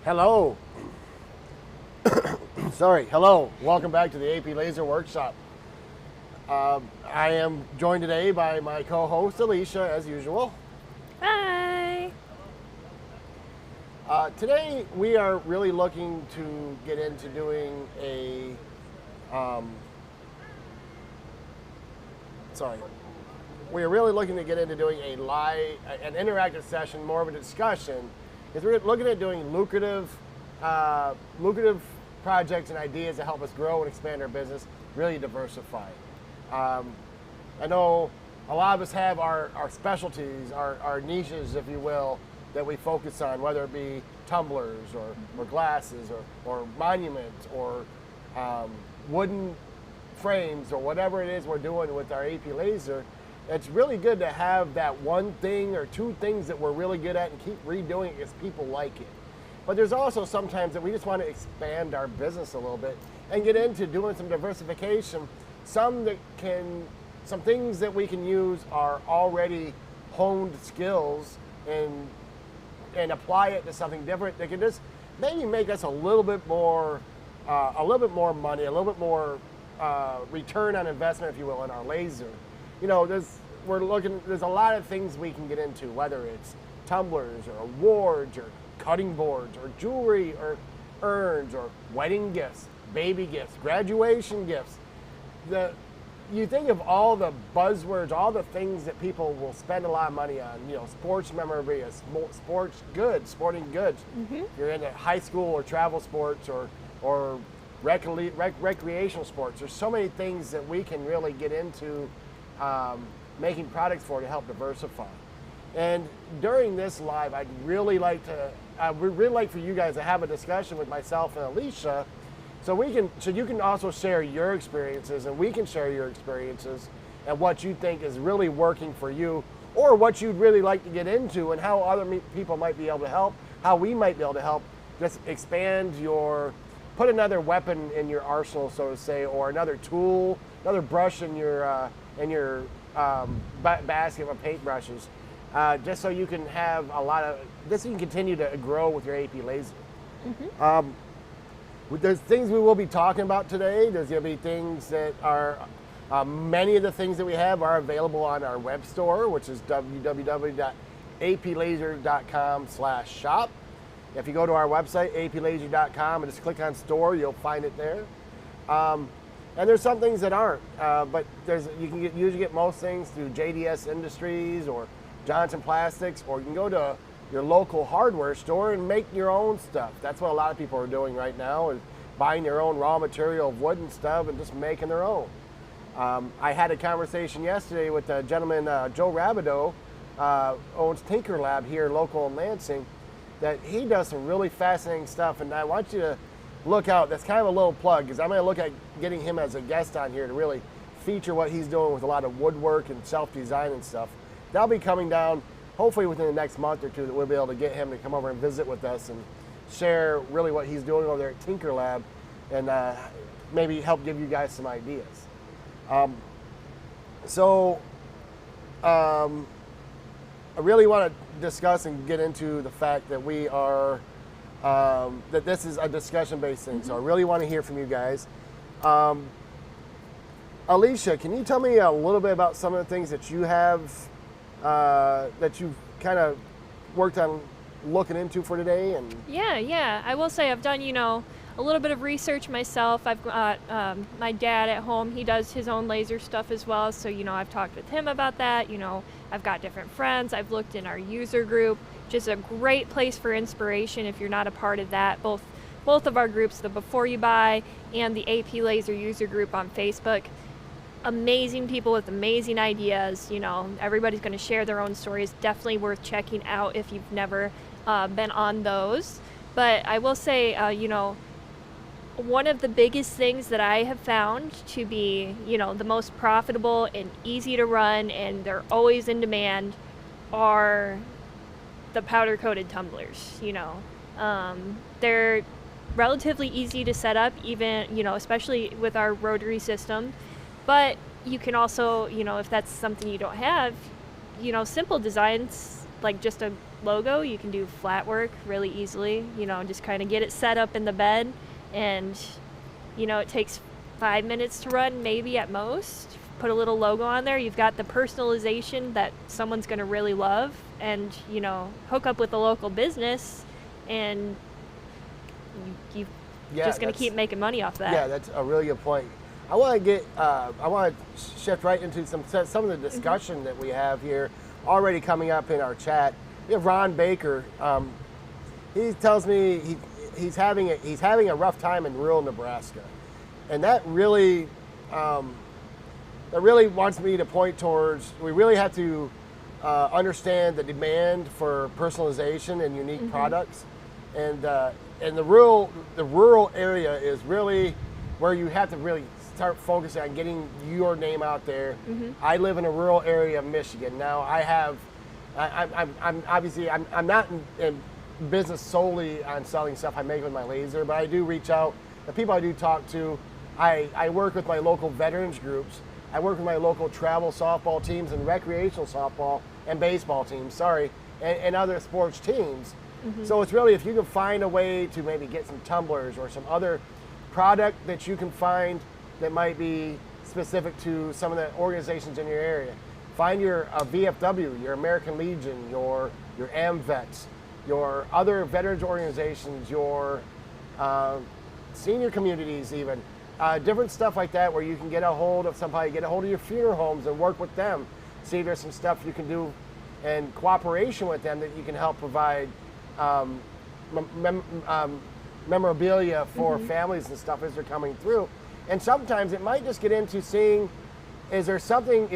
Hello. Sorry. Hello. Welcome back to the AP Lazer Workshop. I am joined today by my co-host Alicia, as usual. Hi. Today we are really looking to get into doing a we are really looking to get into doing an interactive session, more of a discussion, because we're looking at doing lucrative projects and ideas that help us grow and expand our business, really diversify. I know a lot of us have our specialties, our niches, if you will, that we focus on, whether it be tumblers or glasses or monuments or wooden frames or whatever it is we're doing with our AP Lazer. It's really good to have that one thing or two things that we're really good at and keep redoing it because people like it. But there's also sometimes that we just want to expand our business a little bit and get into doing some diversification. Some things that we can use are already honed skills and apply it to something different that can just maybe make us a little bit more money, a little bit more return on investment, if you will, in our Lazer. You know, there's a lot of things we can get into, whether it's tumblers or awards or cutting boards or jewelry or urns or wedding gifts, baby gifts, graduation gifts. You think of all the buzzwords, all the things that people will spend a lot of money on, you know, sports memorabilia, sporting goods. Mm-hmm. You're into high school or travel sports or recreational sports. There's so many things that we can really get into making products for to help diversify. And during this live, I'd really like for you guys to have a discussion with myself and Alicia, so you can also share your experiences and we can share your experiences and what you think is really working for you, or what you'd really like to get into and how other people might be able to help, how we might be able to help just expand put another weapon in your arsenal, so to say, or another tool, another brush in your basket of paintbrushes, just so you can have you can continue to grow with your AP Lazer. Mm-hmm. There's things we will be talking about today. There's going to be things that are, many of the things that we have are available on our web store, which is www.aplazer.com/shop. If you go to our website, aplazer.com, and just click on store, you'll find it there. And there's some things that aren't, but you can usually get most things through JDS Industries or Johnson Plastics, or you can go to your local hardware store and make your own stuff. That's what a lot of people are doing right now, is buying their own raw material of wood and stuff and just making their own. I had a conversation yesterday with a gentleman, Joe Rabideau, owns Tinker Lab here local in Lansing, that he does some really fascinating stuff, and I want you to look out. That's kind of a little plug, because I'm going to look at getting him as a guest on here to really feature what he's doing with a lot of woodwork and self-design and stuff. That'll be coming down hopefully within the next month or two, that we'll be able to get him to come over and visit with us and share really what he's doing over there at Tinker Lab, and maybe help give you guys some ideas. I really want to discuss and get into the fact that we are, that this is a discussion-based thing. Mm-hmm. So I really want to hear from you guys. Alicia, can you tell me a little bit about some of the things that you have, that you've kind of worked on looking into for today? And Yeah. I will say I've done, a little bit of research myself. I've got my dad at home. He does his own laser stuff as well. So, I've talked with him about that. I've got different friends. I've looked in our user group, just a great place for inspiration if you're not a part of that. Both of our groups, the Before You Buy and the AP Lazer user group on Facebook. Amazing people with amazing ideas. Everybody's going to share their own stories. Definitely worth checking out if you've never been on those. But I will say, one of the biggest things that I have found to be, the most profitable and easy to run, and they're always in demand, are the powder-coated tumblers. They're relatively easy to set up, even, especially with our rotary system. But you can also, if that's something you don't have, simple designs like just a logo, you can do flat work really easily, you know, just kind of get it set up in the bed, and, you know, it takes 5 minutes to run, maybe at most. Put a little logo on there, you've got the personalization that someone's going to really love, and, you know, hook up with a local business, and you just going to keep making money off that. Yeah, that's a really good point. I want to shift right into some of the discussion that we have here already coming up in our chat. We have Ron Baker. He tells me he's having a rough time in rural Nebraska, and that really wants me to point towards, we really have to understand the demand for personalization and unique products, and the rural area is really where you have to really start focusing on getting your name out there. I live in a rural area of Michigan. Now I'm obviously not in business solely on selling stuff I make with my Lazer, but I do reach out. The people I do talk to, I work with my local veterans groups. I work with my local travel softball teams and recreational softball and baseball teams, and other sports teams. So it's really, if you can find a way to maybe get some tumblers or some other product that you can find that might be specific to some of the organizations in your area. Find your VFW, your American Legion, your AMVETS, your other veterans organizations, your senior communities even. Different stuff like that, where you can get a hold of somebody, get a hold of your funeral homes and work with them. See if there's some stuff you can do in cooperation with them that you can help provide memorabilia for families and stuff as they're coming through. And sometimes it might just get into seeing, is there something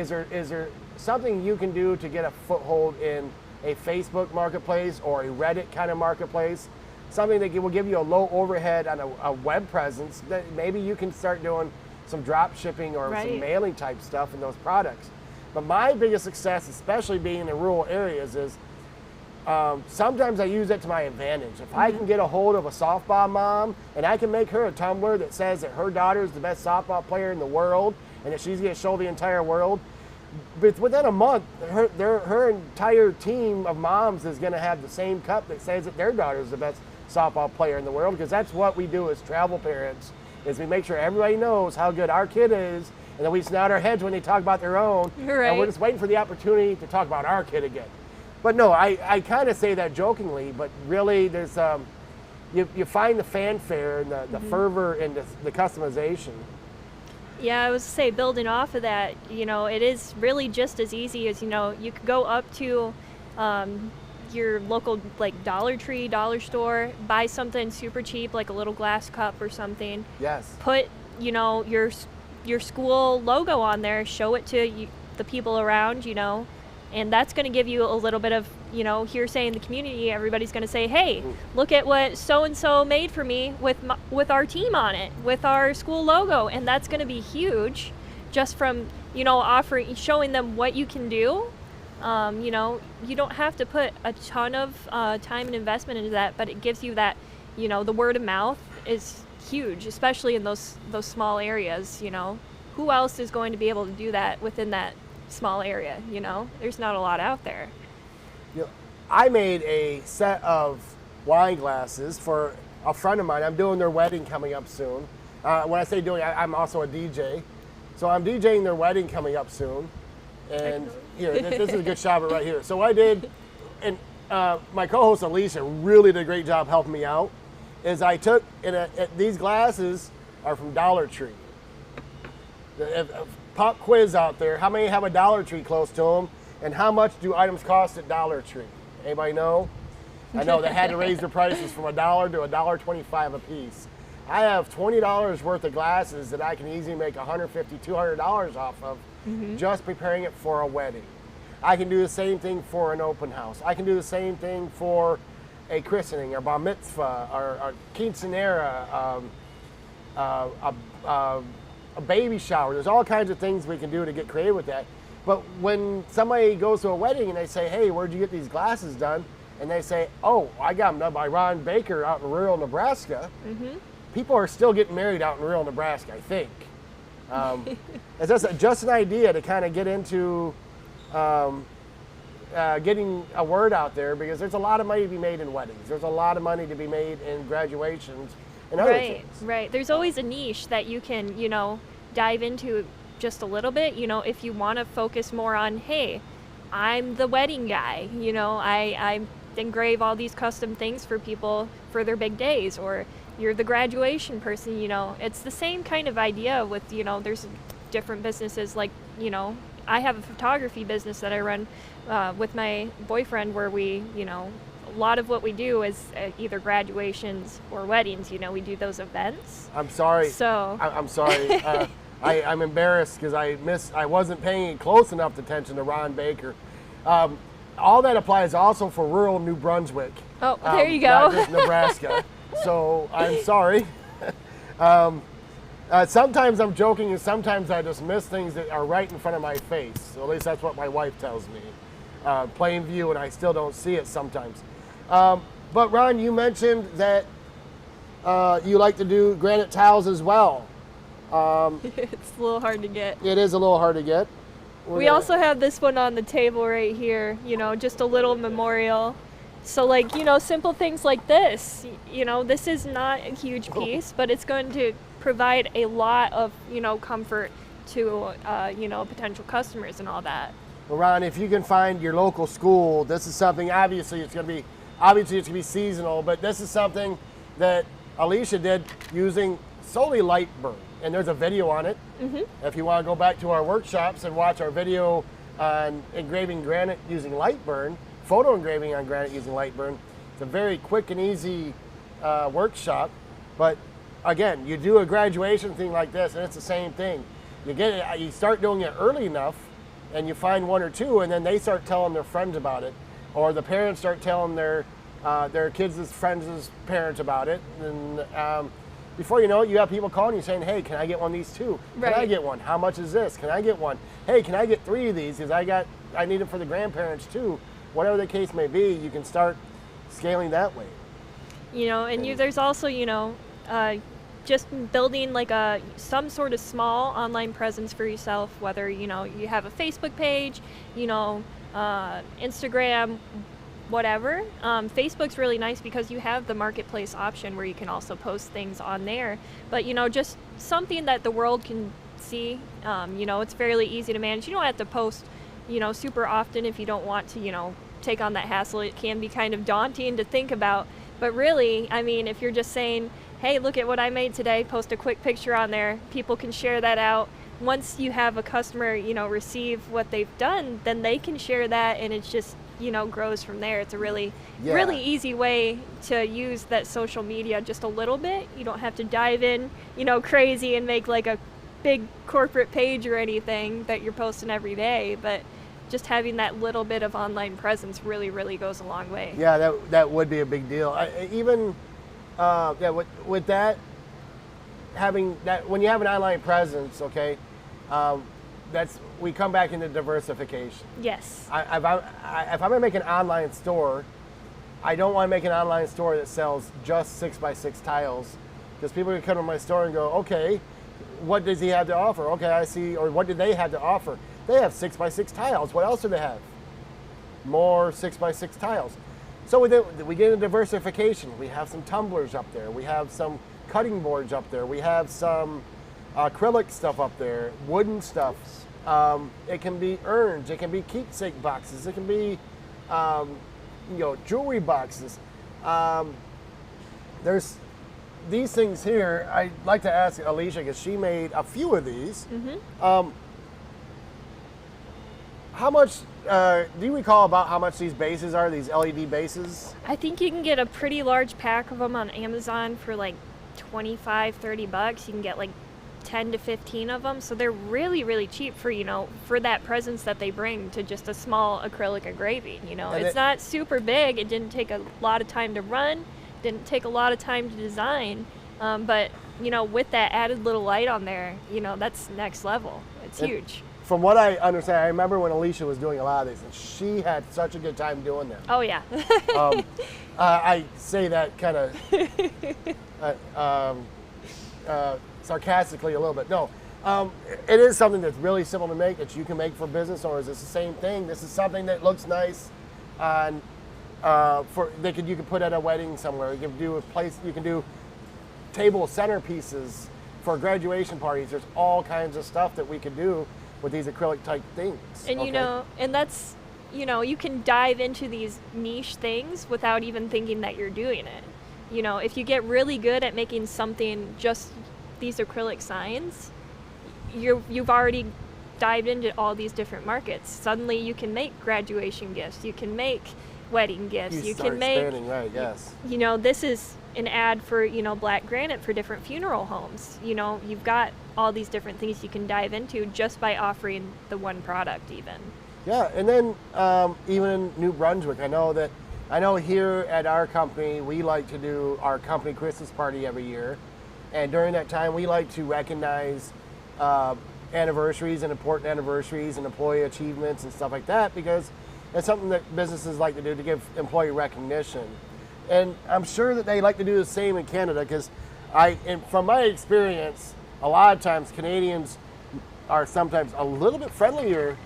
you can do to get a foothold in a Facebook marketplace or a Reddit kind of marketplace? Something that will give you a low overhead on a web presence, that maybe you can start doing some drop shipping or some mailing type stuff in those products. But my biggest success, especially being in rural areas, is sometimes I use it to my advantage. If I can get a hold of a softball mom and I can make her a tumbler that says that her daughter is the best softball player in the world and that she's going to show the entire world, but within a month, her entire team of moms is going to have the same cup that says that their daughter is the best softball player in the world, because that's what we do as travel parents, is we make sure everybody knows how good our kid is, and then we just nod our heads when they talk about their own, and we're just waiting for the opportunity to talk about our kid again. But no, I kind of say that jokingly, but really there's you find the fanfare and the fervor and the customization. Yeah, I was to say, building off of that, you know, it is really just as easy as, you know, you could go up to your local like Dollar Tree, dollar store, buy something super cheap like a little glass cup or something. Yes. Put, you know, your school logo on there, show it to the people around, you know, and that's going to give you a little bit of, you know, hearsay in the community. Everybody's going to say, hey, look at what so-and-so made for me with our team on it, with our school logo. And that's going to be huge just from, you know, showing them what you can do. You know, you don't have to put a ton of time and investment into that, but it gives you that, you know, the word of mouth is huge, especially in those small areas, you know. Who else is going to be able to do that within that small area, you know? There's not a lot out there. You know, I made a set of wine glasses for a friend of mine. I'm doing their wedding coming up soon. When I say doing, I'm also a DJ. So I'm DJing their wedding coming up soon. And here, this is a good shot of it right here. So what I did, and my co-host Alicia really did a great job helping me out, is I took, these glasses are from Dollar Tree. Pop quiz out there, how many have a Dollar Tree close to them, and how much do items cost at Dollar Tree? Anybody know? I know they had to raise their prices from $1 to $1.25 a piece. I have $20 worth of glasses that I can easily make $150, $200 off of just preparing it for a wedding. I can do the same thing for an open house. I can do the same thing for a christening or bar mitzvah or quinceanera, a baby shower. There's all kinds of things we can do to get creative with that. But when somebody goes to a wedding and they say, hey, where'd you get these glasses done? And they say, oh, I got them done by Ron Baker out in rural Nebraska. People are still getting married out in rural Nebraska, I think. It's just an idea to kind of get into getting a word out there, because there's a lot of money to be made in weddings. There's a lot of money to be made in graduations and other things. Right. There's always a niche that you can, dive into just a little bit. If you want to focus more on, hey, I'm the wedding guy. I engrave all these custom things for people for their big days, or you're the graduation person. It's the same kind of idea with, there's different businesses like, I have a photography business that I run with my boyfriend, where we, a lot of what we do is either graduations or weddings. We do those events. I'm sorry. So I'm sorry. I'm embarrassed because I wasn't paying close enough attention to Ron Baker. All that applies also for rural New Brunswick. Oh, there you go. Not just Nebraska. So I'm sorry. Sometimes I'm joking, and sometimes I just miss things that are right in front of my face. So at least that's what my wife tells me. Plain view, and I still don't see it sometimes. But Ron, you mentioned that you like to do granite tiles as well. It's a little hard to get. It is a little hard to get. We also have this one on the table right here, just a little memorial. So like, simple things like this, this is not a huge piece, but it's going to provide a lot of, comfort to, potential customers and all that. Well, Ron, if you can find your local school, this is something, obviously it's going to be seasonal, but this is something that Alicia did using solely light burn. And there's a video on it. Mm-hmm. If you want to go back to our workshops and watch our video on engraving granite using light burn, photo engraving on granite using light burn, it's a very quick and easy workshop. But again, you do a graduation thing like this, and it's the same thing. You start doing it early enough, and you find one or two, and then they start telling their friends about it, or the parents start telling their kids' friends' parents about it, and before you know it, you have people calling you saying, hey, can I get one of these too? Can I get one? How much is this? Can I get one? Hey, can I get 3 of these? Because I need them for the grandparents too. Whatever the case may be, you can start scaling that way. There's also, just building like some sort of small online presence for yourself, whether, you have a Facebook page, Instagram, whatever. Facebook's really nice because you have the marketplace option where you can also post things on there. But, just something that the world can see. It's fairly easy to manage. You don't have to post, super often if you don't want to, take on that hassle. It can be kind of daunting to think about. But really, if you're just saying, hey, look at what I made today, post a quick picture on there, people can share that out. Once you have a customer, receive what they've done, then they can share that, and it's just, grows from there. It's a really easy way to use that social media just a little bit. You don't have to dive in, crazy and make like a big corporate page or anything that you're posting every day, but just having that little bit of online presence really, really goes a long way. Yeah, that would be a big deal. With that, having that, when you have an online presence, okay, we come back into diversification. Yes. If I'm gonna make an online store, I don't want to make an online store that sells just 6x6 tiles, because people can come to my store and go, okay, what does he have to offer? Okay, I see. Or what do they have to offer? They have 6x6 tiles. What else do they have? More 6x6 tiles. So we get into diversification. We have some tumblers up there. We have some cutting boards up there. We have some acrylic stuff up there, wooden stuff. It can be urns. It can be keepsake boxes. It can be, jewelry boxes. There's these things here. I'd like to ask Alicia, because she made a few of these. Mm-hmm. How much, do you recall about how much these bases are, these LED bases? I think you can get a pretty large pack of them on Amazon for like $25, $30. You can get like 10 to 15 of them. So they're really, really cheap for, for that presence that they bring to just a small acrylic engraving. It's not super big. It didn't take a lot of time to run, didn't take a lot of time to design. But, with that added little light on there, that's next level. It's huge. From what I understand, I remember when Alicia was doing a lot of these, and she had such a good time doing them. Oh, yeah. I say that kind of sarcastically a little bit. No, It is something that's really simple to make that you can make for business owners. It's the same thing. This is something that looks nice on you can put at a wedding somewhere. You can do a place. You can do table centerpieces for graduation parties. There's all kinds of stuff that we could do with these acrylic type things. And and that's, you can dive into these niche things without even thinking that you're doing it. If you get really good at making something, just these acrylic signs, you've already dived into all these different markets. Suddenly you can make graduation gifts, you can make wedding gifts, you can make expanding, right? Yes. This is an ad for black granite for different funeral homes. You've got all these different things you can dive into just by offering the one product even. Yeah, and then even in New Brunswick, I know here at our company we like to do our company Christmas party every year, and during that time we like to recognize anniversaries and important anniversaries and employee achievements and stuff like that, because it's something that businesses like to do to give employee recognition. And I'm sure that they like to do the same in Canada, because from my experience, a lot of times Canadians are sometimes a little bit friendlier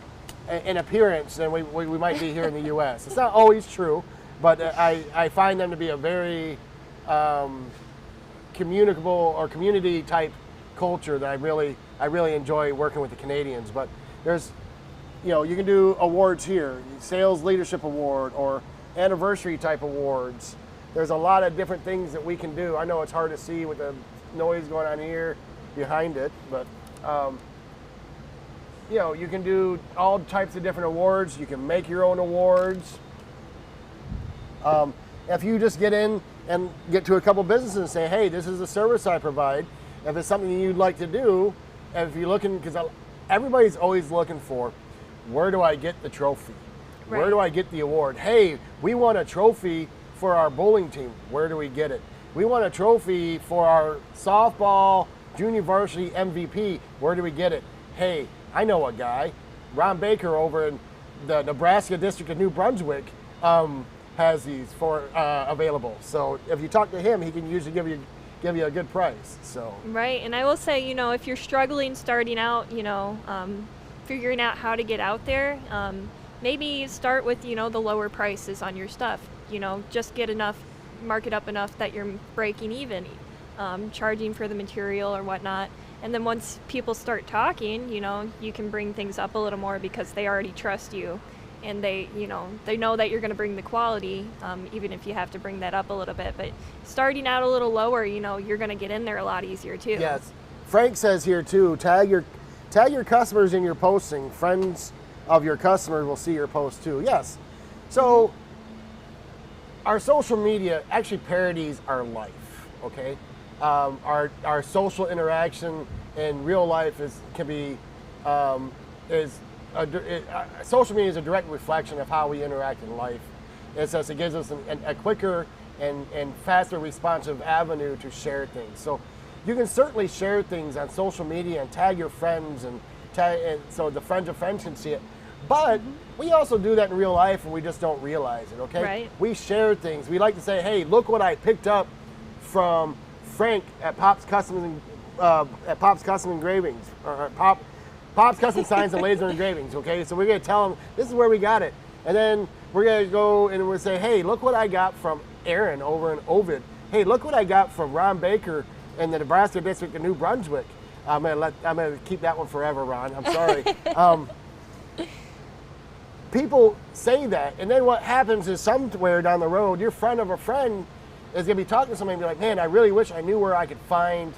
in appearance than we might be here in the U.S. It's not always true, but I find them to be a very communicable or community type culture that I really enjoy working with the Canadians. But there's, you can do awards here, sales leadership award or anniversary type awards. There's a lot of different things that we can do. I know it's hard to see with the noise going on here behind it, but you can do all types of different awards. You can make your own awards. If you just get in and get to a couple businesses and say, hey, this is the service I provide. If it's something you'd like to do, and if you're looking, because everybody's always looking for, where do I get the trophy? Right. Where do I get the award? Hey, we want a trophy for our bowling team. Where do we get it? We want a trophy for our softball junior varsity MVP. Where do we get it? Hey, I know a guy, Ron Baker over in the Nebraska district of New Brunswick, has these for available. So if you talk to him, he can usually give you a good price. So right, and I will say, if you're struggling starting out, figuring out how to get out there, maybe start with the lower prices on your stuff. Just get enough, mark it up enough that you're breaking even, charging for the material or whatnot. And then once people start talking, you can bring things up a little more because they already trust you, and they know that you're going to bring the quality, even if you have to bring that up a little bit. But starting out a little lower, you're going to get in there a lot easier too. Yes. Frank says here too, tag your customers in your posting. Friends of your customers will see your post too. Yes. So our social media actually parodies our life. Okay. Our social interaction in real life social media is a direct reflection of how we interact in life. It gives us a quicker and faster responsive avenue to share things. So you can certainly share things on social media and tag your friends and so the friends of friends can see it. But we also do that in real life and we just don't realize it, okay? Right. We share things. We like to say, hey, look what I picked up from Frank at Pop's Custom Engravings, or Pop's Custom Signs and Laser Engravings, okay? So we're gonna tell them, this is where we got it. And then we're gonna go and we'll say, hey, look what I got from Aaron over in Ovid. Hey, look what I got from Ron Baker in the Nebraska district of New Brunswick. I'm gonna keep that one forever, Ron, I'm sorry. People say that, and then what happens is somewhere down the road, your friend of a friend is gonna be talking to somebody and be like, man, I really wish I knew where I could find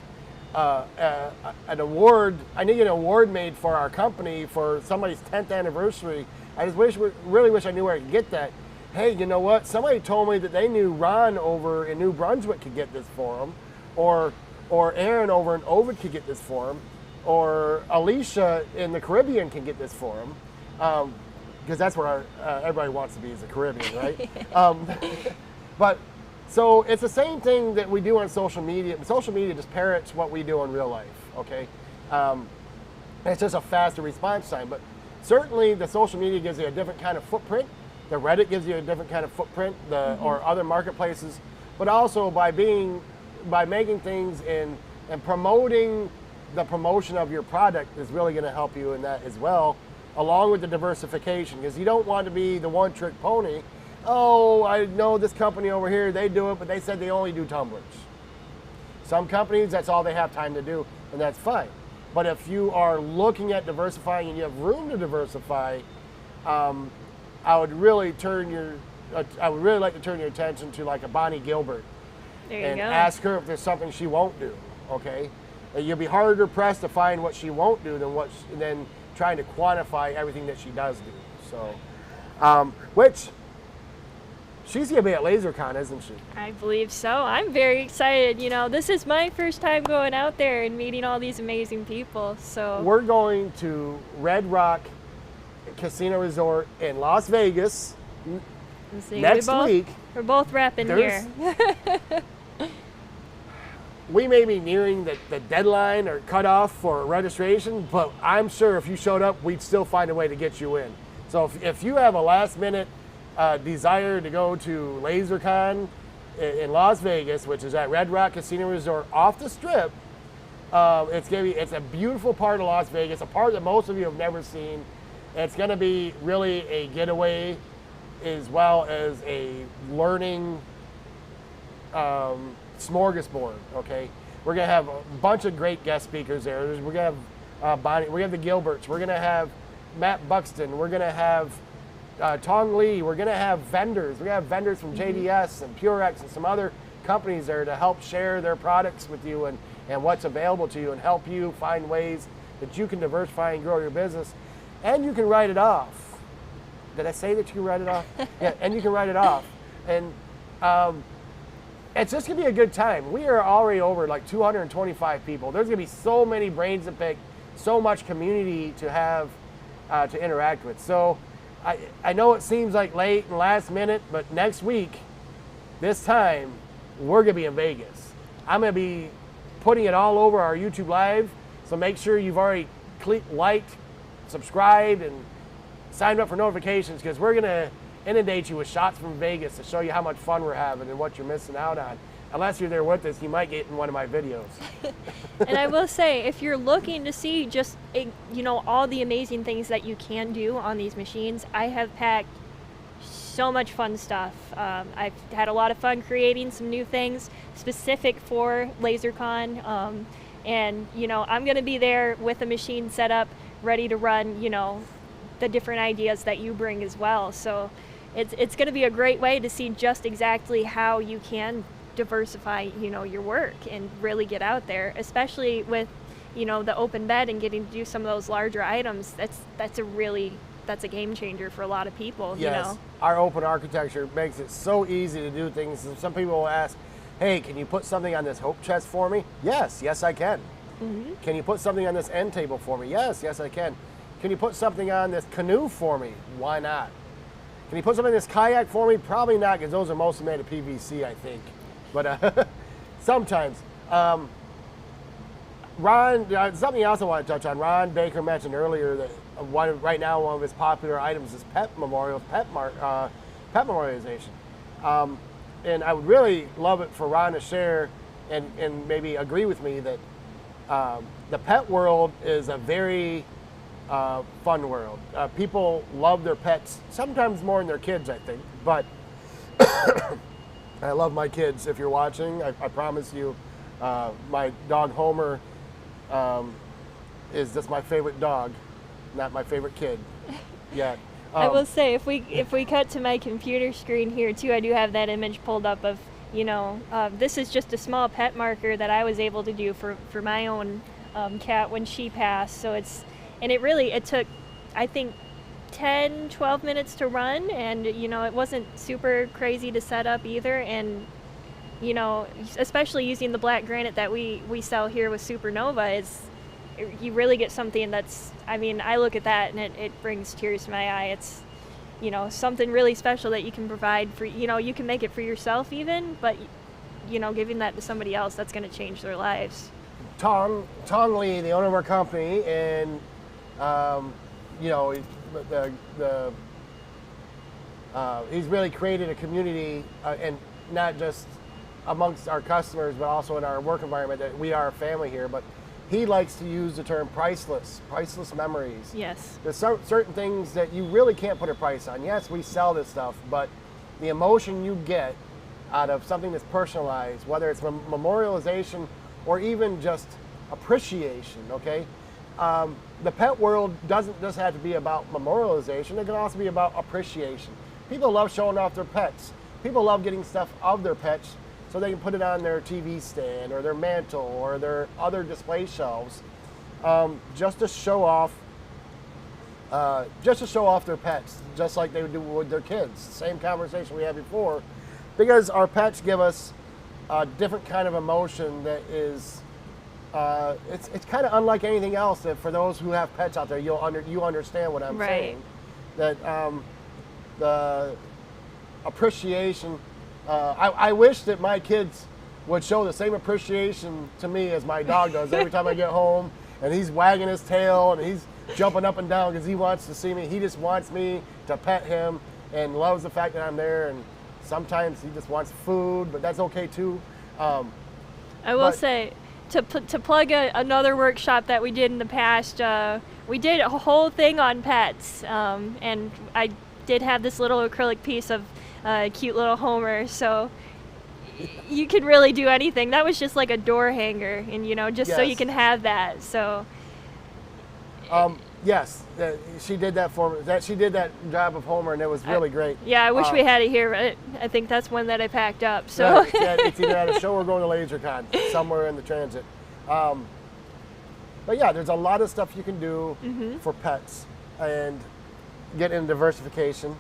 an award. I need an award made for our company for somebody's 10th anniversary. I just really wish I knew where I could get that. Hey, you know what? Somebody told me that they knew Ron over in New Brunswick could get this for them, or Aaron over in Ovid could get this for them, or Alicia in the Caribbean can get this for them, because that's where everybody wants to be, is the Caribbean, right? But so it's the same thing that we do on social media. Social media just parrots what we do in real life, okay? It's just a faster response time. But certainly the social media gives you a different kind of footprint. The Reddit gives you a different kind of footprint, or other marketplaces. But also by making things and promoting the promotion of your product is really going to help you in that as well, along with the diversification, because you don't want to be the one-trick pony. Oh, I know this company over here, they do it, but they said they only do tumblers. Some companies, that's all they have time to do, and that's fine. But if you are looking at diversifying and you have room to diversify, I would really like to turn your attention to like a Bonnie Gilbert. There you and go. ask her if there's something she won't do, okay? You'll be harder pressed to find what she won't do than trying to quantify everything that she does do. So, which, she's gonna be at LaserCon, isn't she? I believe so. I'm very excited. You know, this is my first time going out there and meeting all these amazing people. So We're going to Red Rock Casino Resort in Las Vegas see, next week. We're both repping here. We may be nearing the deadline or cutoff for registration, but I'm sure if you showed up, we'd still find a way to get you in. So if you have a last minute desire to go to LaserCon in Las Vegas, which is at Red Rock Casino Resort off the Strip, it's a beautiful part of Las Vegas, a part that most of you have never seen. It's going to be really a getaway as well as a learning smorgasbord, okay? We're going to have a bunch of great guest speakers there. We're going to have Bonnie, we're going to have the Gilberts, we're going to have Matt Buxton, we're going to have Tong Lee, we're going to have vendors. We're going to have vendors from JDS and Purex and some other companies there to help share their products with you and what's available to you and help you find ways that you can diversify and grow your business. And you can write it off. Did I say that you can write it off? Yeah, and you can write it off. And it's just going to be a good time. We are already over like 225 people. There's going to be so many brains to pick, so much community to have to interact with. So I know it seems like late and last minute, but next week, this time, we're going to be in Vegas. I'm going to be putting it all over our YouTube Live, so make sure you've already liked, subscribed, and signed up for notifications, because we're going to inundate you with shots from Vegas to show you how much fun we're having and what you're missing out on. Unless you're there with us, you might get in one of my videos. And I will say, if you're looking to see just, all the amazing things that you can do on these machines, I have packed so much fun stuff. I've had a lot of fun creating some new things specific for LaserCon. And, I'm going to be there with a machine set up, ready to run, the different ideas that you bring as well. So it's going to be a great way to see just exactly how you can diversify, your work and really get out there, especially with, the open bed and getting to do some of those larger items. That's a game changer for a lot of people. Yes, our open architecture makes it so easy to do things. Some people will ask, hey, can you put something on this hope chest for me? Yes, I can. Mm-hmm. Can you put something on this end table for me? Yes, I can. Can you put something on this canoe for me? Why not? Can you put something on this kayak for me? Probably not, because those are mostly made of PVC, I think. But sometimes. Ron, something else I want to touch on. Ron Baker mentioned earlier that right now one of his popular items is pet memorialization. And I would really love it for Ron to share and maybe agree with me that the pet world is a very fun world. People love their pets, sometimes more than their kids, I think. But I love my kids. If you're watching, I promise you, my dog Homer is just my favorite dog, not my favorite kid yet. I will say, if we cut to my computer screen here too, I do have that image pulled up of, this is just a small pet marker that I was able to do for my own cat when she passed. So it took, I think, 10, 12 minutes to run, and it wasn't super crazy to set up either. And especially using the black granite that we sell here with Supernova, you really get something that's, I look at that and it brings tears to my eye. It's something really special that you can provide for, you can make it for yourself even, but giving that to somebody else, that's going to change their lives. Tong Lee, the owner of our company, and he's really created a community, and not just amongst our customers, but also in our work environment, that we are a family here. But he likes to use the term priceless memories. Yes. There's certain things that you really can't put a price on. Yes, we sell this stuff, but the emotion you get out of something that's personalized, whether it's memorialization or even just appreciation, okay? The pet world doesn't just have to be about memorialization, it can also be about appreciation. People love showing off their pets. People love getting stuff of their pets so they can put it on their TV stand or their mantle or their other display shelves, just to show off their pets, just like they would do with their kids. Same conversation we had before, because our pets give us a different kind of emotion that is, it's kind of unlike anything else. That for those who have pets out there, you understand what I'm saying. That the appreciation. I wish that my kids would show the same appreciation to me as my dog does every time I get home, and he's wagging his tail and he's jumping up and down because he wants to see me. He just wants me to pet him and loves the fact that I'm there, and sometimes he just wants food, but that's okay too. I will say, to plug another workshop that we did in the past, we did a whole thing on pets, and I did have this little acrylic piece of cute little Homer, so you can really do anything. That was just like a door hanger, and just so you can have that. So yes, she did that for me. She did that job of Homer, and it was really great. Yeah, I wish we had it here, but I think that's one that I packed up. So it's either at a show or going to LaserCon, somewhere in the transit. But yeah, there's a lot of stuff you can do for pets and get into diversification.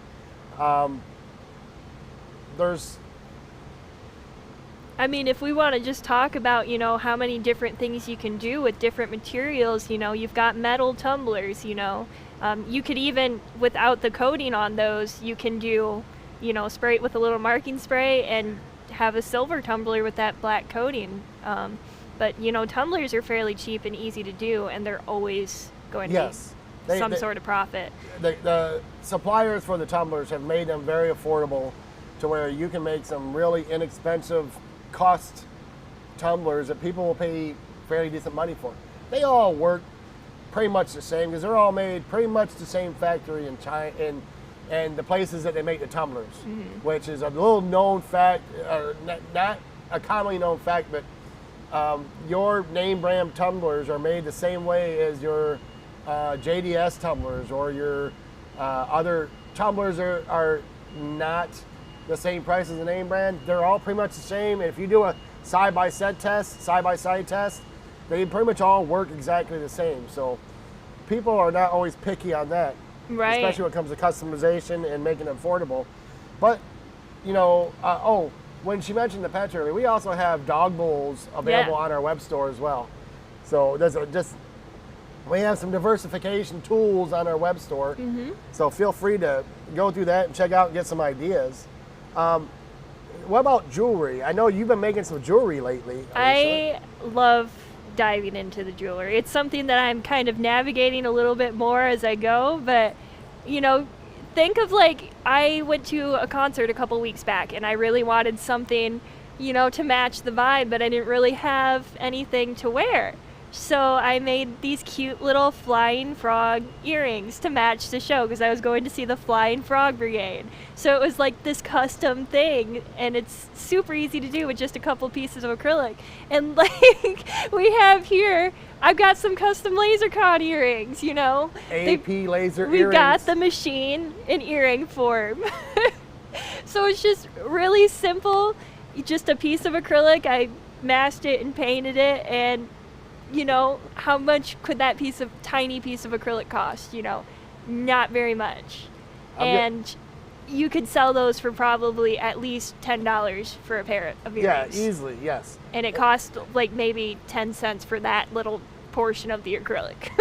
If we want to just talk about, how many different things you can do with different materials, you've got metal tumblers, you could even, without the coating on those, you can do, spray it with a little marking spray and have a silver tumbler with that black coating. But, tumblers are fairly cheap and easy to do, and they're always going to be some sort of profit. The suppliers for the tumblers have made them very affordable to where you can make some really inexpensive cost tumblers that people will pay fairly decent money for. They all work pretty much the same because they're all made pretty much the same factory in China and the places that they make the tumblers, which is a little known fact, not a commonly known fact, but your name brand tumblers are made the same way as your JDS tumblers or your other tumblers are not the same price as the name brand. They're all pretty much the same. And if you do a side-by-side test, they pretty much all work exactly the same. So people are not always picky on that, right? Especially when it comes to customization and making it affordable. But when she mentioned the pets earlier, we also have dog bowls available on our web store as well. So we have some diversification tools on our web store. So feel free to go through that and check out and get some ideas. What about jewelry? I know you've been making some jewelry lately, Alicia. I love diving into the jewelry. It's something that I'm kind of navigating a little bit more as I go, but think of I went to a concert a couple weeks back and I really wanted something, to match the vibe, but I didn't really have anything to wear. So I made these cute little flying frog earrings to match the show because I was going to see the Flying Frog Brigade. So it was like this custom thing, and it's super easy to do with just a couple pieces of acrylic. And we have here, I've got some custom LaserCon earrings, AP laser earrings. We've got the machine in earring form. So it's just really simple, just a piece of acrylic. I masked it and painted it, and how much could that tiny piece of acrylic cost? Not very much. And you could sell those for probably at least $10 for a pair of earrings. Yeah, easily, yes. And it costs maybe 10 cents for that little portion of the acrylic.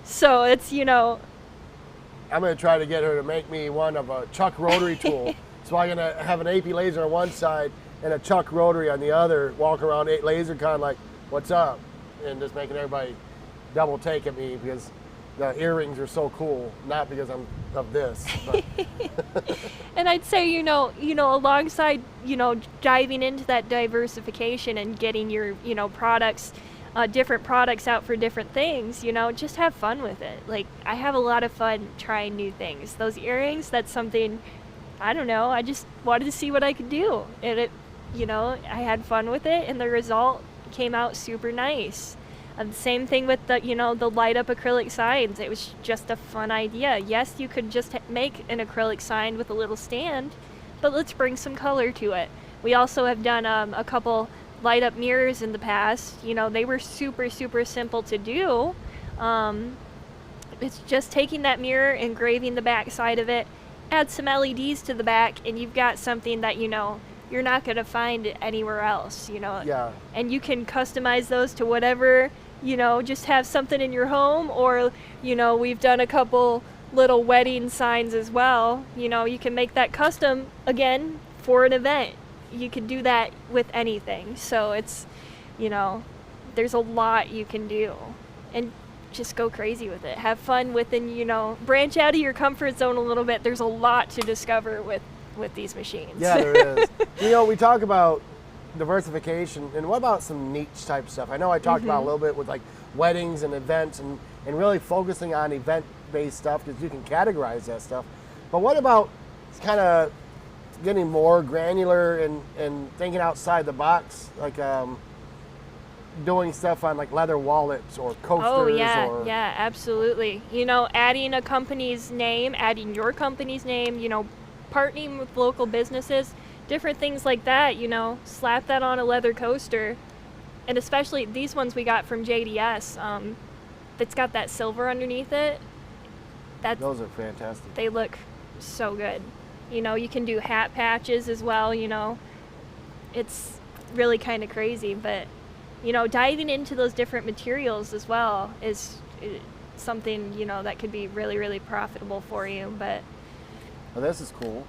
So it's, I'm going to try to get her to make me one of a chuck rotary tool. So I'm going to have an AP laser on one side and a chuck rotary on the other, walk around LaserCon like, what's up? And just making everybody double take at me because the earrings are so cool, not because I'm of this. But. And I'd say, alongside, diving into that diversification and getting your, products different products out for different things, you know, just have fun with it. Like, I have a lot of fun trying new things. Those earrings, that's something, I don't know, I just wanted to see what I could do. And it, you know, I had fun with it, and the result came out super nice. Same thing with the, you know, the light up acrylic signs. It was just a fun idea. Yes, you could just make an acrylic sign with a little stand, but let's bring some color to it. We also have done a couple light up mirrors in the past. You know, they were super, super simple to do. It's just taking that mirror, engraving the back side of it, add some LEDs to the back, and you've got something that, you know, you're not going to find anywhere else, you know. Yeah. And you can customize those to whatever, you know, just have something in your home, or, you know, we've done a couple little wedding signs as well. You know, you can make that custom, again, for an event. You can do that with anything. So it's, you know, there's a lot you can do. And just go crazy with it. Have fun within, you know, branch out of your comfort zone a little bit. There's a lot to discover with these machines. Yeah, there is. You know, we talk about diversification, and what about some niche type stuff? I know I talked about a little bit with like weddings and events, and really focusing on event-based stuff, because you can categorize that stuff. But what about kind of getting more granular and thinking outside the box, like doing stuff on like leather wallets or coasters? Oh yeah, yeah, absolutely. You know, adding a company's name, adding your company's name, you know, partnering with local businesses, different things like that, you know, slap that on a leather coaster. And especially these ones we got from JDS, that's got that silver underneath it. Those are fantastic. They look so good. You know, you can do hat patches as well, you know. It's really kind of crazy, but, you know, diving into those different materials as well is something, you know, that could be really, really profitable for you. But oh, this is cool.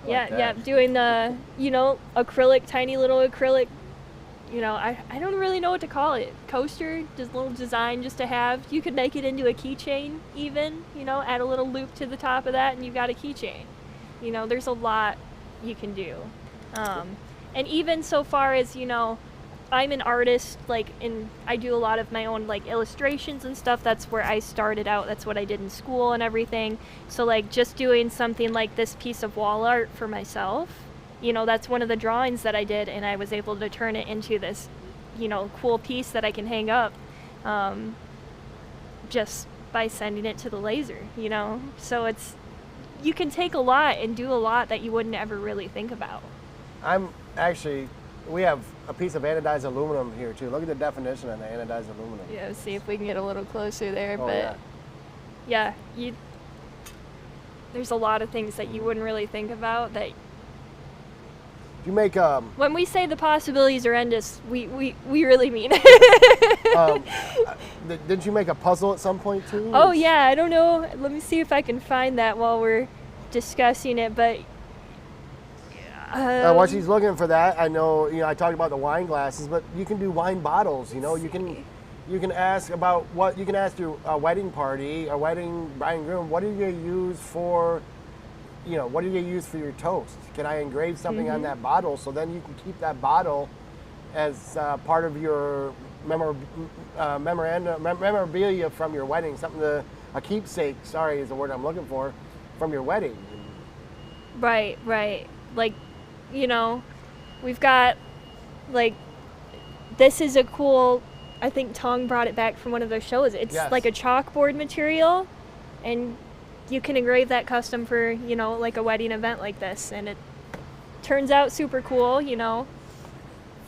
Yeah, doing the, you know, acrylic, tiny little acrylic, you know, I don't really know what to call it. Coaster, just a little design just to have. You could make it into a keychain even, you know, add a little loop to the top of that and you've got a keychain. You know, there's a lot you can do. And even so far as, you know, I'm an artist, like, and I do a lot of my own, like, illustrations and stuff. That's where I started out. That's what I did in school and everything. So, like, just doing something like this piece of wall art for myself, you know, that's one of the drawings that I did, and I was able to turn it into this, you know, cool piece that I can hang up just by sending it to the laser, you know. So it's, you can take a lot and do a lot that you wouldn't ever really think about. We have a piece of anodized aluminum here too. Look at the definition on the anodized aluminum. Yeah, let's see if we can get a little closer there. Oh, but yeah, there's a lot of things that you wouldn't really think about that. You make when we say the possibilities are endless, we really mean it. Didn't you make a puzzle at some point too? Oh yeah, I don't know. Let me see if I can find that while we're discussing it. But while she's looking for that, I know, you know, I talked about the wine glasses, but you can do wine bottles. You know, you can ask about what you can ask your wedding party, a wedding bride and groom. What do you use for? You know, what do you use for your toast? Can I engrave something on that bottle, so then you can keep that bottle as part of your memorabilia from your wedding, a keepsake, sorry is the word I'm looking for, from your wedding. Right. Like, you know, we've got, like, this is a cool, I think Tong brought it back from one of their shows. It's like a chalkboard material, and you can engrave that custom for, you know, like a wedding event like this, and it turns out super cool, you know.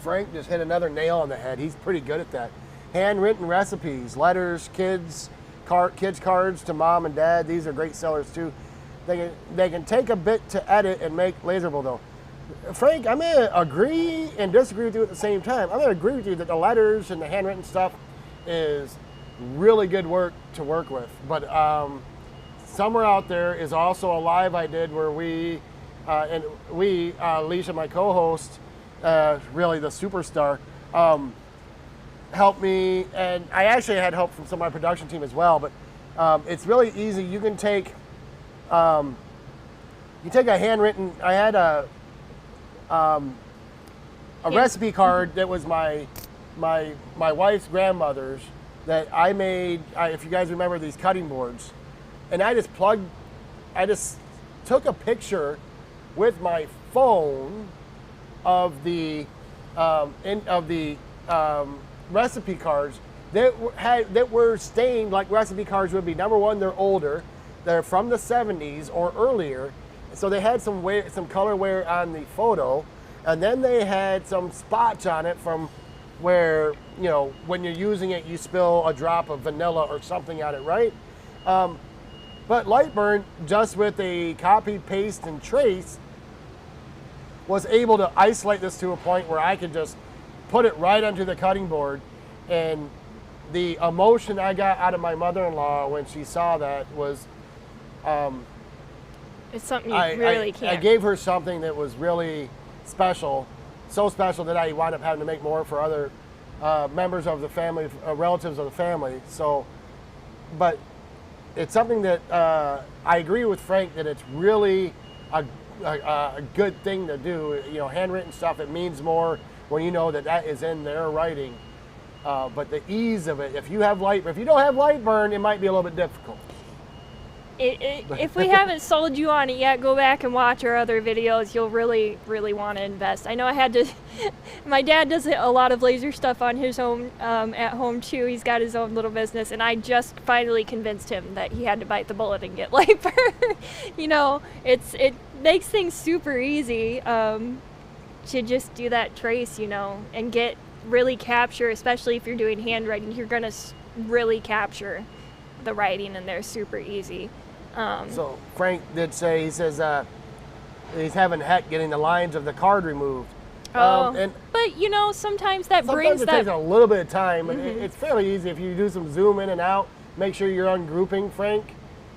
Frank just hit another nail on the head. He's pretty good at that. Handwritten recipes, letters, kids cards to mom and dad. These are great sellers too. They can take a bit to edit and make laserable though. Frank, I'm gonna agree and disagree with you at the same time. I'm gonna agree with you that the letters and the handwritten stuff is really good work to work with, but somewhere out there is also a live I did where Alicia, my co-host, really the superstar, helped me, and I actually had help from some of my production team as well, but it's really easy. You can take a handwritten, I had a recipe card that was my my wife's grandmother's that I made. If you guys remember these cutting boards, and I just took a picture with my phone of the recipe cards that were stained like recipe cards would be. Number one, they're older, they're from the 70s or earlier, so they had some color wear on the photo, and then they had some spots on it from where, you know, when you're using it, you spill a drop of vanilla or something on it, right? But Lightburn, just with a copy, paste, and trace, was able to isolate this to a point where I could just put it right onto the cutting board. And the emotion I got out of my mother-in-law when she saw that was... it's something you really can't. I gave her something that was really special, so special that I wound up having to make more for other members of the family, relatives of the family. So, but it's something that I agree with Frank that it's really a good thing to do. You know, handwritten stuff, it means more when you know that is in their writing. But the ease of it, if you don't have Lightburn, it might be a little bit difficult. If we haven't sold you on it yet, go back and watch our other videos. You'll really, really want to invest. I know I had to. My dad does a lot of laser stuff on his own at home too. He's got his own little business, and I just finally convinced him that he had to bite the bullet and get Lightburn. You know, it makes things super easy to just do that trace, you know, and really capture, especially if you're doing handwriting. You're gonna really capture the writing, and they're super easy. So Frank did say, he says he's having heck getting the lines of the card removed. But you know, sometimes it takes a little bit of time. Mm-hmm. It's fairly easy if you do some zoom in and out. Make sure you're ungrouping, Frank.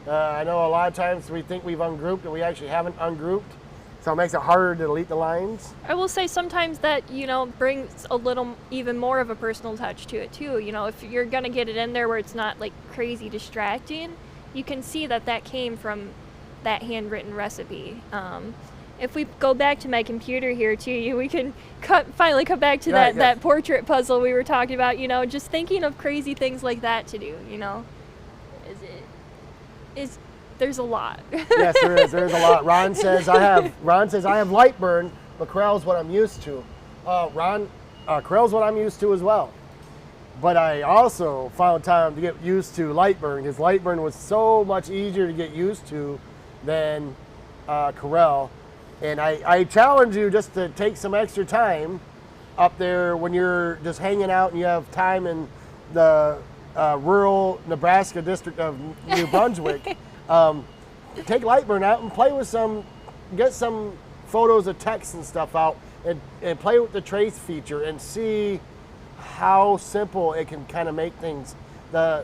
I know a lot of times we think we've ungrouped and we actually haven't ungrouped, so it makes it harder to delete the lines. I will say sometimes that, you know, brings a little even more of a personal touch to it too. You know, if you're gonna get it in there where it's not like crazy distracting, you can see that came from that handwritten recipe. If we go back to my computer here too, we can finally come back to that portrait puzzle we were talking about. You know, just thinking of crazy things like that to do. You know, there's a lot. Yes, there is. There is a lot. Ron says I have Lightburn, but Corel's what I'm used to. Corel's what I'm used to as well. But I also found time to get used to Lightburn, because Lightburn was so much easier to get used to than Corel. And I challenge you just to take some extra time up there when you're just hanging out and you have time in the rural Nebraska district of New Brunswick. Take Lightburn out and play with get some photos of text and stuff out, and play with the trace feature and see how simple it can kind of make things. The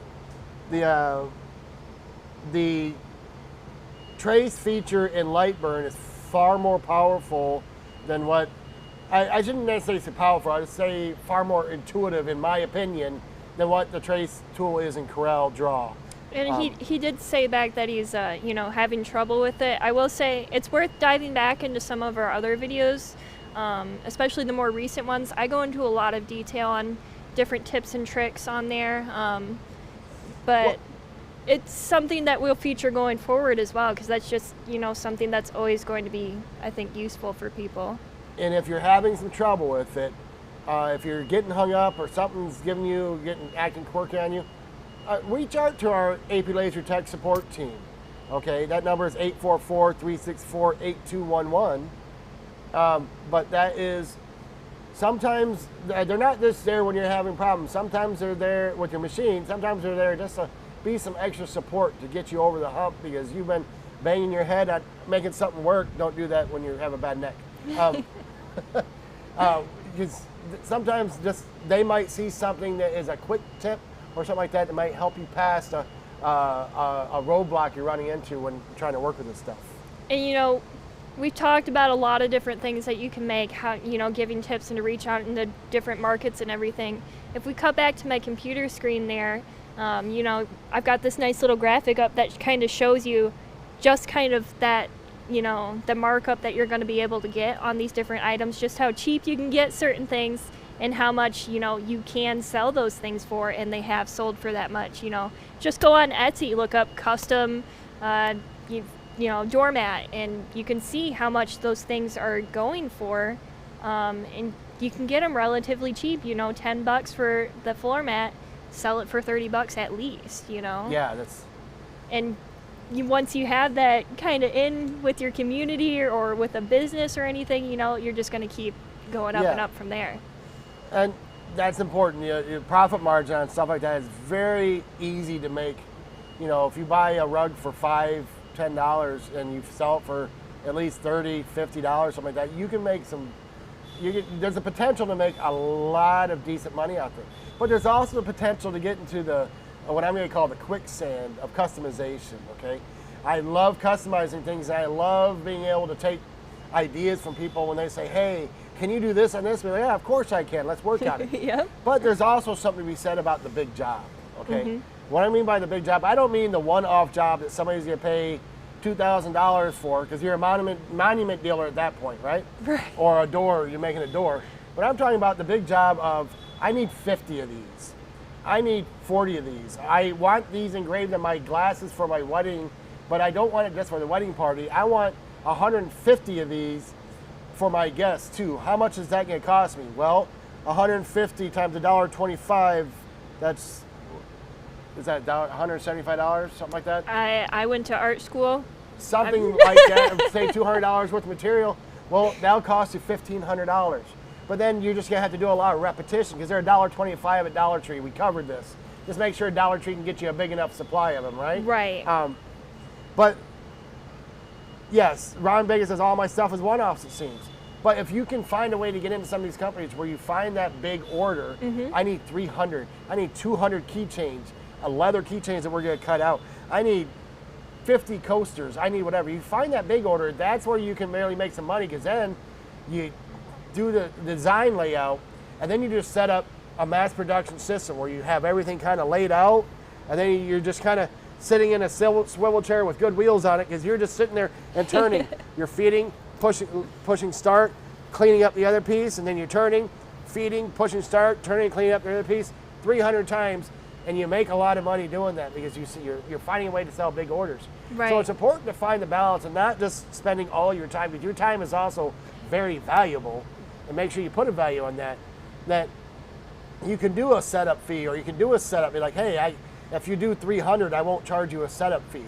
trace feature in Lightburn is far more powerful than what, I shouldn't necessarily say powerful, I would say far more intuitive in my opinion than what the trace tool is in Corel Draw. And he did say back that he's you know, having trouble with it. I will say it's worth diving back into some of our other videos, especially the more recent ones. I go into a lot of detail on different tips and tricks on there, but it's something that we'll feature going forward as well, because that's just, you know, something that's always going to be, I think, useful for people. And if you're having some trouble with it, if you're getting hung up or something's acting quirky on you, reach out to our AP Laser Tech support team. Okay, that number is 844-364-8211. But that is, sometimes they're not just there when you're having problems. Sometimes they're there with your machine. Sometimes they're there just to be some extra support to get you over the hump, because you've been banging your head at making something work. Don't do that when you have a bad neck. Because sometimes just they might see something that is a quick tip or something like that might help you past a roadblock you're running into when trying to work with this stuff. And you know, we've talked about a lot of different things that you can make, how, you know, giving tips and to reach out into different markets and everything. If we cut back to my computer screen there, you know, I've got this nice little graphic up that kind of shows you just kind of that, you know, the markup that you're going to be able to get on these different items, just how cheap you can get certain things. and how much, you can sell those things for, and they have sold for that much. Just go on Etsy, look up custom, doormat, and you can see how much those things are going for, and you can get them relatively cheap. $10 for the floor mat, sell it for $30 at least. Yeah, that's. And once you have that kind of in with your community or with a business or anything, you're just going to keep going up and up from there. And that's important. Your profit margin on stuff like that is very easy to make. If you buy a rug for $5, $10 and you sell it for at least $30, $50, something like that, you can make some. There's a potential to make a lot of decent money out there. But there's also the potential to get into what I'm going to call the quicksand of customization, okay? I love customizing things. I love being able to take ideas from people when they say, hey, can you do this and this? We're like, yeah, of course I can. Let's work on it. Yep. But there's also something to be said about the big job, okay? What I mean by the big job, I don't mean the one-off job that somebody's going to pay $2,000 for, because you're a monument dealer at that point, right? Right. Or a door, you're making a door. But I'm talking about the big job of, I need 50 of these. I need 40 of these. I want these engraved in my glasses for my wedding, but I don't want it just for the wedding party. I want 150 of these for my guests too. How much is that going to cost me? Well, 150 times $1.25, is that $175, something like that? I went to art school. Something like that, say $200 worth of material. Well, that'll cost you $1,500. But then you're just gonna have to do a lot of repetition, because they're $1.25 at Dollar Tree. We covered this. Just make sure Dollar Tree can get you a big enough supply of them, right? Right. But yes, Ron Vegas says all my stuff is one-offs, it seems. But if you can find a way to get into some of these companies where you find that big order, I need 300, I need 200 keychains, leather keychains that we're gonna cut out. I need 50 coasters, I need whatever. You find that big order, that's where you can really make some money, because then you do the design layout, and then you just set up a mass production system where you have everything kind of laid out, and then you're just kind of sitting in a swivel chair with good wheels on it, because you're just sitting there and turning. You're feeding, pushing start, cleaning up the other piece, and then you're turning, feeding, pushing start, turning, cleaning up the other piece 300 times, and you make a lot of money doing that, because you're finding a way to sell big orders. Right. So it's important to find the balance and not just spending all your time, because your time is also very valuable, and make sure you put a value on that you can do a setup fee, or you can do a setup, be like, hey, if you do 300, I won't charge you a setup fee.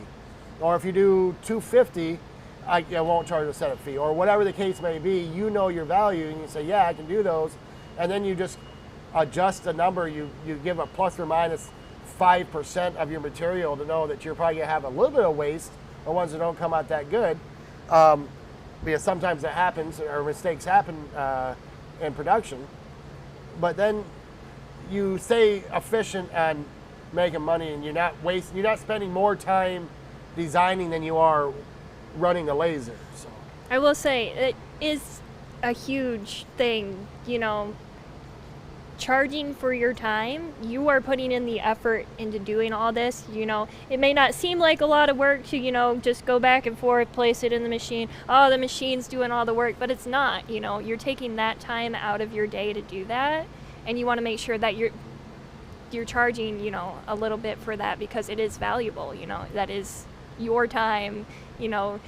Or if you do 250, I won't charge a setup fee, or whatever the case may be. You know your value, and you say, yeah, I can do those, and then you just adjust the number. You give a plus or minus 5% of your material to know that you're probably gonna have a little bit of waste, or ones that don't come out that good, because sometimes that happens, or mistakes happen in production. But then you stay efficient and making money, and you're not spending more time designing than you are running a laser. So I will say it is a huge thing, charging for your time. You are putting in the effort into doing all this. It may not seem like a lot of work to, just go back and forth, place it in the machine. Oh, the machine's doing all the work, but it's not. You're taking that time out of your day to do that, and you want to make sure that you're charging, a little bit for that, because it is valuable. That is your time, your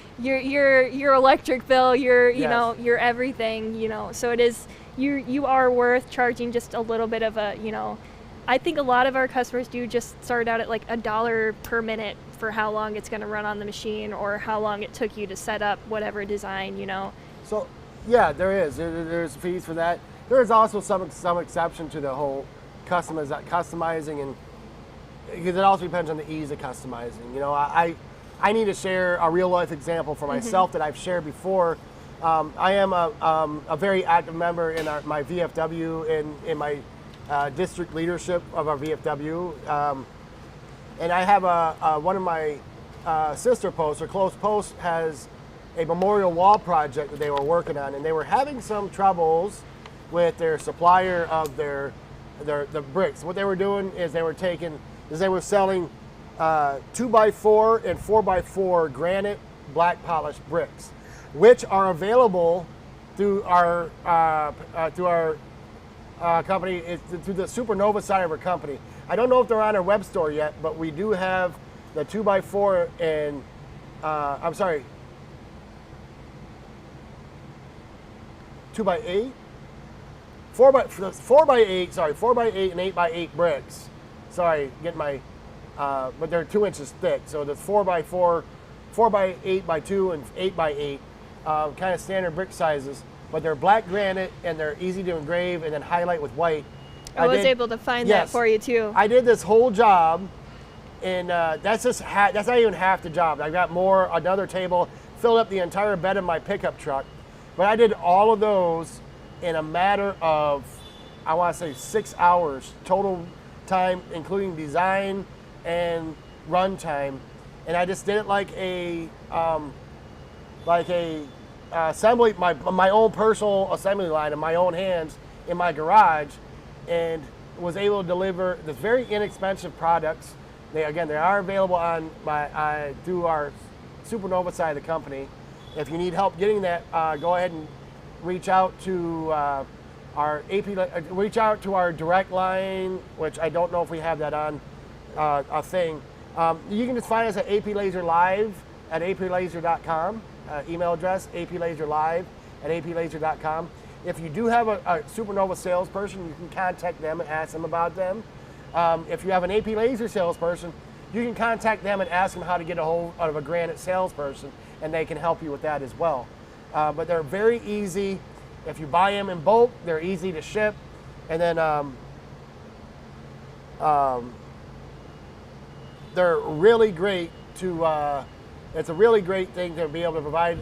electric bill, your your everything, so it is. You are worth charging just a little bit of a, I think a lot of our customers do just start out at like $1 per minute for how long it's going to run on the machine, or how long it took you to set up whatever design, So yeah, there's fees for that. There is also some exception to the whole customizing, and because it also depends on the ease of customizing. I need to share a real life example for myself that I've shared before. I am a very active member in my VFW, in my district leadership of our VFW, and I have one of my sister posts, or close posts, has a memorial wall project that they were working on, and they were having some troubles with their supplier of the bricks. What they were doing is they were selling 2x4 and 4x4 granite black polished bricks, which are available through our company. It's through the Supernova side of our company. I don't know if they're on our web store yet, but we do have the 2x4 and, 2x8? 4x8 and 8x8 bricks. Sorry, get my, but they're 2 inches thick. So the 4x4, 4x8x2, and 8x8, kind of standard brick sizes. But they're black granite and they're easy to engrave and then highlight with white. I was able to find that for you too. I did this whole job, and that's not even half the job. I got another table, filled up the entire bed of my pickup truck. But I did all of those in a matter of, I want to say 6 hours total time, including design and run time. And I just did it like a assembly, my own personal assembly line in my own hands in my garage, and was able to deliver this very inexpensive products. They are available on through our Supernova side of the company. If you need help getting that, go ahead and reach out to reach out to our direct line, which I don't know if we have that on a thing. You can just find us at APLaserLive at aplaser.com. Email address aplaserlive@aplaser.com. If you do have a Supernova salesperson, you can contact them and ask them about them. If you have an AP Laser salesperson, you can contact them and ask them how to get a hold of a Granite salesperson, and they can help you with that as well. But they're very easy. If you buy them in bulk, they're easy to ship. And then they're really great to, it's a really great thing to be able to provide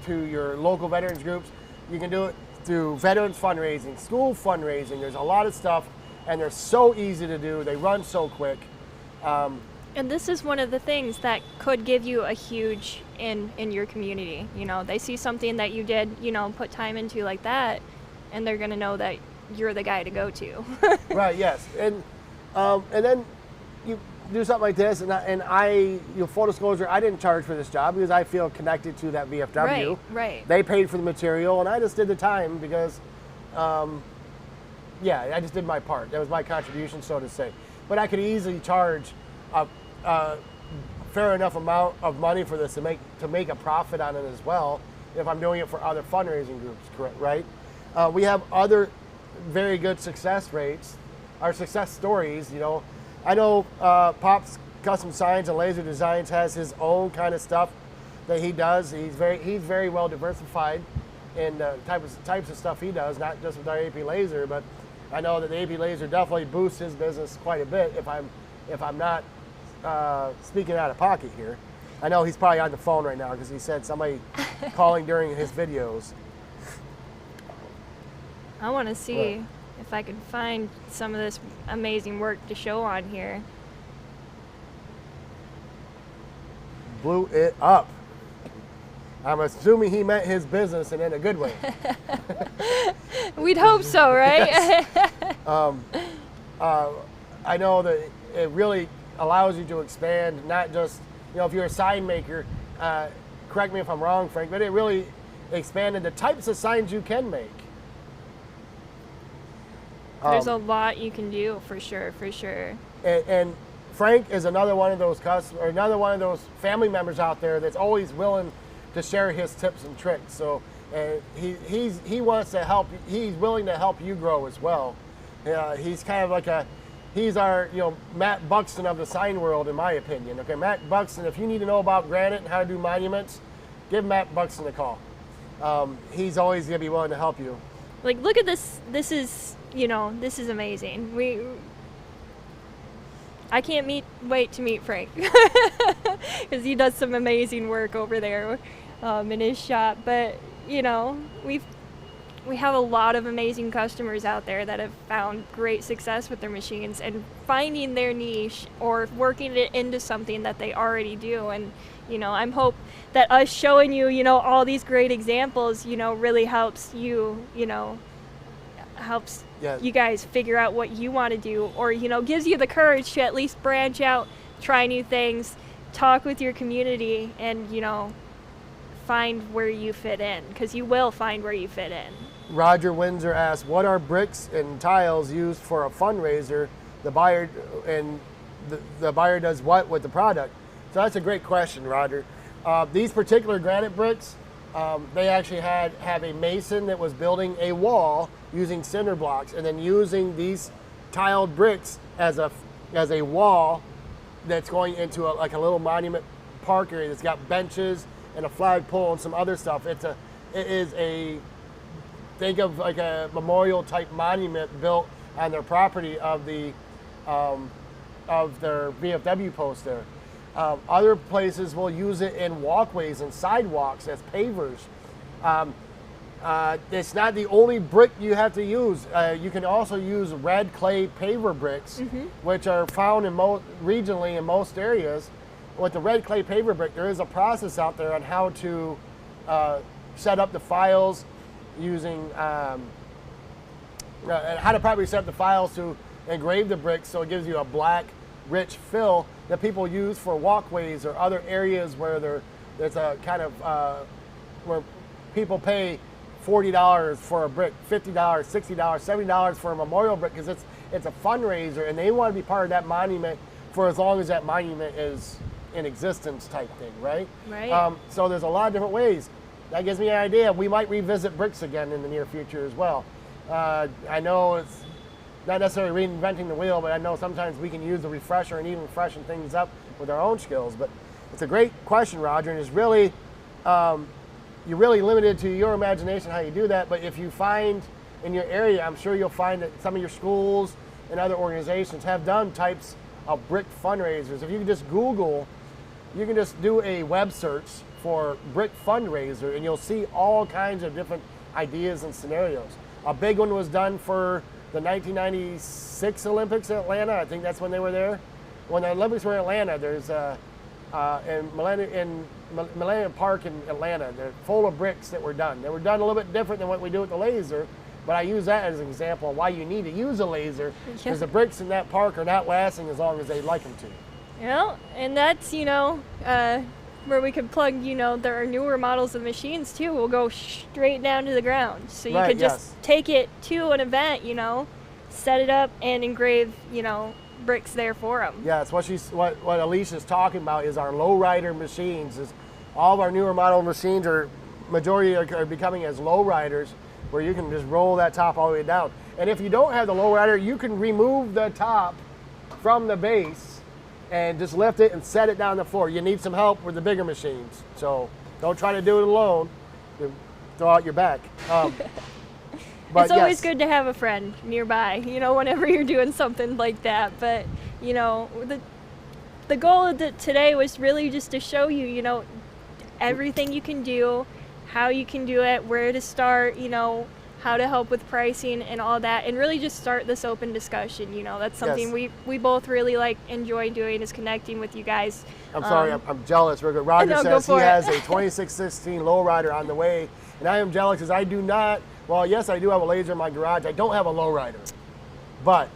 to your local veterans groups. You can do it through veterans fundraising, school fundraising. There's a lot of stuff, and they're so easy to do. They run so quick. And this is one of the things that could give you a huge in your community. You know, they see something that you did, put time into like that, and they're going to know that you're the guy to go to. Right, yes. And then you do something like this, full disclosure, I didn't charge for this job because I feel connected to that VFW. Right. They paid for the material, and I just did the time because, I just did my part. That was my contribution, so to say. But I could easily charge a fair enough amount of money for this to make a profit on it as well, if I'm doing it for other fundraising groups, correct? Right? We have other very good success rates, our success stories. I know Pop's Custom Signs and Laser Designs has his own kind of stuff that he does. He's very well diversified in the types of stuff he does, not just with our AP Laser, but I know that the AP Laser definitely boosts his business quite a bit. If I'm not speaking out of pocket here, I know he's probably on the phone right now because he said somebody calling during his videos. I want to see if I can find some of this amazing work to show on here. Blew it up. I'm assuming he meant his business and in a good way. We'd hope so, right? Yes. I know that it really allows you to expand, not just, if you're a sign maker, correct me if I'm wrong, Frank, but it really expanded the types of signs you can make. There's a lot you can do, for sure. And Frank is another one of those family members out there that's always willing to share his tips and tricks. So he wants to help. He's willing to help you grow as well. He's kind of he's our Matt Buxton of the sign world, in my opinion. Okay, Matt Buxton. If you need to know about granite and how to do monuments, give Matt Buxton a call. He's always gonna be willing to help you. Look at this. This is amazing. I can't wait to meet Frank because he does some amazing work over there in his shop. But we have a lot of amazing customers out there that have found great success with their machines and finding their niche or working it into something that they already do. And I'm hope that us showing you all these great examples really helps you you guys figure out what you want to do, or gives you the courage to at least branch out, try new things, talk with your community, and find where you fit in, because you will find where you fit in. Roger Windsor asks, what are bricks and tiles used for a fundraiser? The buyer the buyer does what with the product? So that's a great question, Roger. These particular granite bricks, they actually have a mason that was building a wall using cinder blocks, and then using these tiled bricks as a wall that's going into like a little monument park area that's got benches and a flagpole and some other stuff. Think of like a memorial type monument built on their property of their VFW post there. Other places will use it in walkways and sidewalks as pavers. It's not the only brick you have to use. You can also use red clay paver bricks, which are found regionally in most areas. With the red clay paver brick, there is a process out there on how to set up the files using how to properly set up the files to engrave the bricks so it gives you a black, rich fill that people use for walkways or other areas where there's a kind of where people pay $40 for a brick, $50, $60, $70 for a memorial brick because it's a fundraiser and they want to be part of that monument for as long as that monument is in existence type thing, right? Right. So there's a lot of different ways. That gives me an idea. We might revisit bricks again in the near future as well. I know it's not necessarily reinventing the wheel, but I know sometimes we can use the refresher and even freshen things up with our own skills. But it's a great question, Roger, and it's really, you're really limited to your imagination how you do that. But if you find in your area, I'm sure you'll find that some of your schools and other organizations have done types of brick fundraisers. If you can just Google, you can just do a web search for brick fundraiser and you'll see all kinds of different ideas and scenarios. A big one was done for the 1996 Olympics in Atlanta. I think that's when they were there. When the Olympics were in Atlanta, there's in Millennium Park in Atlanta, they're full of bricks that were done. They were done a little bit different than what we do with the Lazer, but I use that as an example of why you need to use a Lazer, because the bricks in that park are not lasting as long as they'd like them to. Yeah, and that's, where we could plug, there are newer models of machines too. We'll go straight down to the ground. So you could just take it to an event, set it up and engrave, bricks there for them. Yeah, it's what Alicia's talking about is our lowrider machines. Is all of our newer model machines majority are becoming as lowriders, where you can just roll that top all the way down. And if you don't have the lowrider, you can remove the top from the base and just lift it and set it down the floor. You need some help with the bigger machines, so don't try to do it alone. Throw out your back. It's always good to have a friend nearby, whenever you're doing something like that. But, the goal of today was really just to show you, everything you can do, how you can do it, where to start, how to help with pricing and all that, and really just start this open discussion. That's something we both really enjoy doing, is connecting with you guys. I'm sorry, I'm jealous. Roger says he has a 2616 lowrider on the way, and I am jealous because I do not. Well, yes, I do have a Lazer in my garage. I don't have a lowrider, but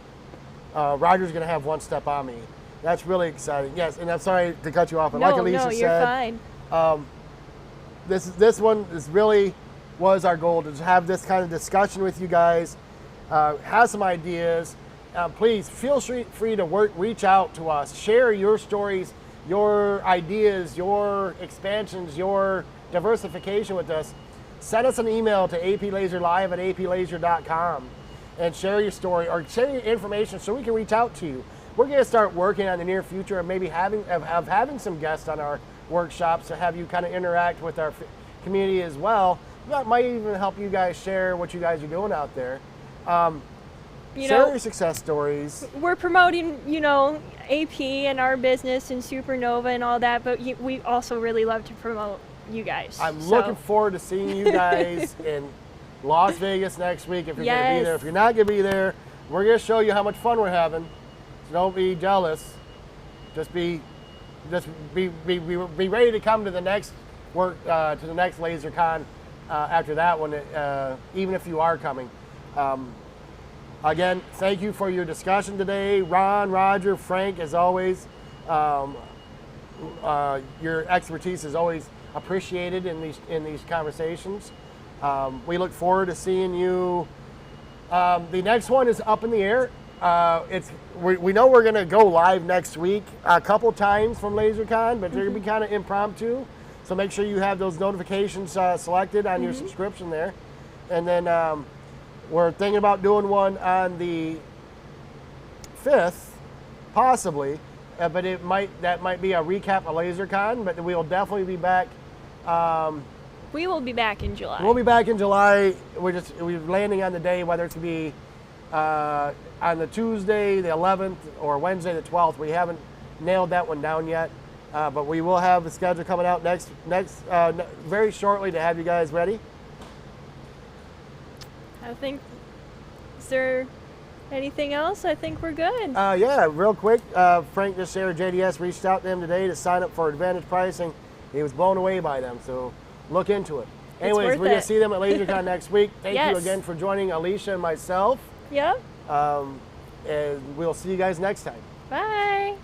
Roger's going to have one step on me. That's really exciting. Yes, and I'm sorry to cut you off, but like Alicia you're said, fine. This one was our goal, to have this kind of discussion with you guys, have some ideas. Please feel free to reach out to us, share your stories, your ideas, your expansions, your diversification with us. Send us an email to aplazerlive@aplazer.com and share your story or share your information so we can reach out to you. We're going to start working on the near future and maybe having some guests on our workshops to have you kind of interact with our community as well. That might even help you guys share what you guys are doing out there. Share your success stories. We're promoting, AP and our business and Supernova and all that, but we also really love to promote you guys. I'm looking forward to seeing you guys in Las Vegas next week if you're going to be there. If you're not going to be there, we're going to show you how much fun we're having. So don't be jealous. Just be ready to come to the next LazerCon after that one, even if you are coming. Again, thank you for your discussion today, Ron, Roger, Frank. As always, your expertise is always appreciated in these conversations. We look forward to seeing you. The next one is up in the air. We know we're going to go live next week a couple times from LazerCon, but they're going to be kind of impromptu. So make sure you have those notifications selected on your subscription there. And then we're thinking about doing one on the 5th, possibly, but that might be a recap of LazerCon, but we'll definitely be back. We will be back in July. We'll be back in July. We're landing on the day, whether it's going to be on the Tuesday, the 11th, or Wednesday, the 12th. We haven't nailed that one down yet, but we will have the schedule coming out very shortly to have you guys ready. I think, is there anything else? I think we're good. Yeah, real quick, Frank just shared JDS reached out to him today to sign up for Advantage Pricing. He was blown away by them, so look into it. Anyways, we're going to see them at LazerCon next week. Thank you again for joining Alicia and myself. Yep. And we'll see you guys next time. Bye.